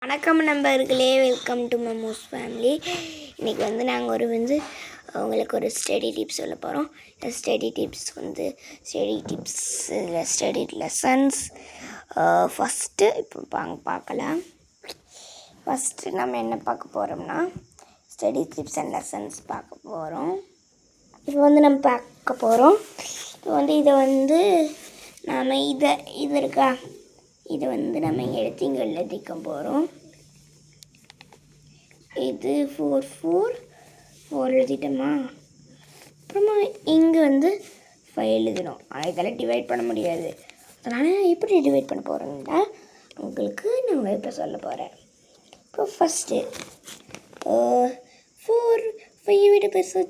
வணக்கம் நண்பர்களே, welcome to Mammu's family. இன்றைக்கி நாங்கள் உங்களுக்கு ஒரு ஸ்டடி டிப்ஸ் சொல்ல போகிறோம். ஸ்டடி டிப்ஸ் இதில் ஸ்டடி லெசன்ஸ் ஃபஸ்ட்டு இப்போ பார்க்கலாம். ஃபஸ்ட்டு நம்ம என்ன பார்க்க போகிறோம்னா ஸ்டடி டிப்ஸ் அண்ட் லெசன்ஸ் பார்க்க போகிறோம். இப்போ நம்ம பார்க்க போகிறோம். இப்போ நாம் இது இருக்கா, இதை நம்ம எடுத்து இங்கே எழுதிக்க போகிறோம். இது 4 எழுதிட்டோமா. அப்புறமா இங்கே 5 எழுதணும். ஆனால் இதெல்லாம் டிவைட் பண்ண முடியாது. அதனால் எப்படி டிவைட் பண்ண போகிறோம்னா உங்களுக்கு நான் இப்போ சொல்ல போகிறேன். இப்போ ஃபஸ்ட்டு 5 விட பெருசு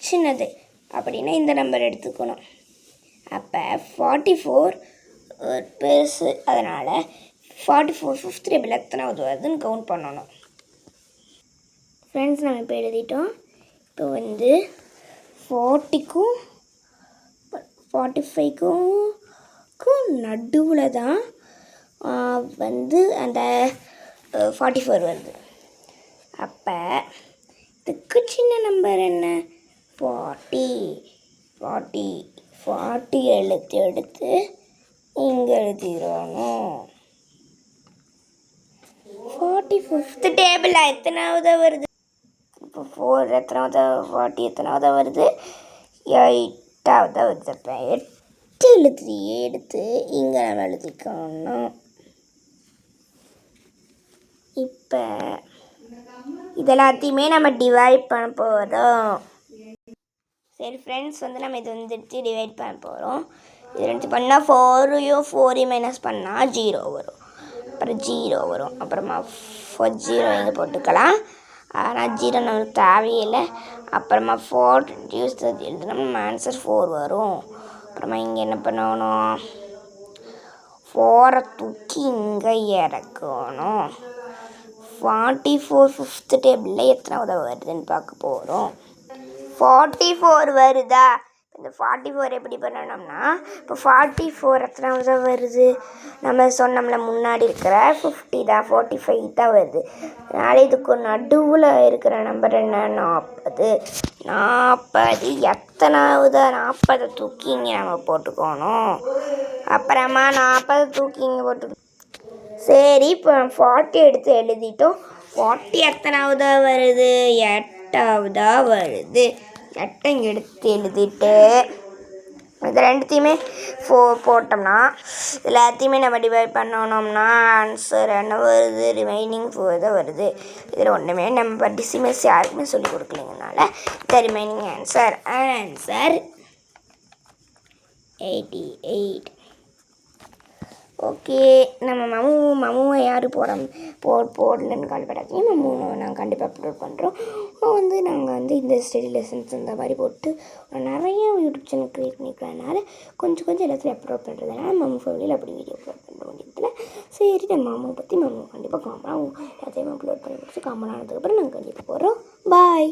சின்னது அப்படின்னா இந்த நம்பர் எடுத்துக்கணும். அப்போ 44 பெருசு, அதனால் 44 ஃபிஃப்த் டேபிள் எத்தனாவது வருதுன்னு கவுண்ட் பண்ணணும். ஃப்ரெண்ட்ஸ், நம்ம இப்போ எழுதிட்டோம். இப்போ 40க்கும் 45க்கும் நடுவில் தான் அந்த 44 வருது. அப்போ இதுக்கு சின்ன நம்பர் என்ன? 40 எடுத்து இங்கே எழுதிடணும். 45th டேபிள் எத்தனாவது வருது? இப்போ 4 எத்தனாவது, 40 எத்தனாவது வருது? 8வது வருது. அப்போ 8 எடுத்து இங்கே நம்ம எழுதிக்கணும். இப்போ இதெல்லாத்தையுமே நம்ம டிவைட் பண்ண போகிறோம். சரி ஃப்ரெண்ட்ஸ், நம்ம இது எடுத்து டிவைட் பண்ண போகிறோம். இது 2 பண்ணால் 4 மைனஸ் பண்ணால் 0 வரும். அப்புறம் 0 வரும். அப்புறமா 0 இங்கே போட்டுக்கலாம். ஆனால் 0 நமக்கு தேவையில்லை. அப்புறமா 4 எழுதுனா நம்ம ஆன்சர் 4 வரும். அப்புறமா இங்கே என்ன பண்ணணும்? 4 தூக்கி இங்கே இறக்கணும். 44 ஃபிஃப்த் டேபிளில் எத்தனாவது வருதுன்னு பார்க்க போகிறோம். 44 வருதா? இந்த 44 எப்படி பண்ணணும்னா, இப்போ 44 எத்தனாவது வருது? நம்ம சொன்னோம்ல முன்னாடி இருக்கிற 50 தான், 45 தான் வருது. அதனால் இதுக்கு நடுவில் இருக்கிற நம்பர் என்ன? 40 எத்தனாவது? 40 தூக்கி இங்கே நம்ம போட்டுக்கணும். அப்புறமா 40 தூக்கி இங்கே போட்டுக்கணும். சரி, இப்போ 40 எடுத்து எழுதிட்டோம். 40 எத்தனாவதா வருது? 8ஆவதா வருது. 8 இங்கே எடுத்து எழுதிட்டு இது 2த்தையுமே 4 போட்டோம்னா எல்லாத்தையுமே நம்ம டிவைட் பண்ணணும்னா ஆன்சர் என்ன வருது? ரிமைனிங் 4 தான் வருது. இதில் ஒன்றுமே நம்ம டிசிமல்ஸ் யாருக்குமே சொல்லிக் கொடுக்கலைங்கனால த ரிமைனிங் ஆன்சர் 88. ஓகே, நம்ம மம்முவை யார் போடலன்னு கவலைப்படாதீங்க. மம்முவை நாங்கள் கண்டிப்பாக அப்லோட் பண்ணுறோம். நாங்கள் இந்த ஸ்டடி லெசன்ஸ் இந்த மாதிரி போட்டு நிறைய யூடியூப் சேனல் க்ரியேட் பண்ணிக்கிறதுனால கொஞ்சம் எல்லாத்தையும் அப்லோட் பண்ணுறதுனால மம்மு ஃபேமிலியில் அப்படி வீடியோ அப்லோட் பண்ண முடியல. சரி, நம்ம மம்முவை பற்றி மம்மு கண்டிப்பாக எல்லாத்தையும் அப்லோட் பண்ணி முடிச்சு காமன் ஆனதுக்கப்புறம் நாங்கள் கண்டிப்பாக போகிறோம். பாய்.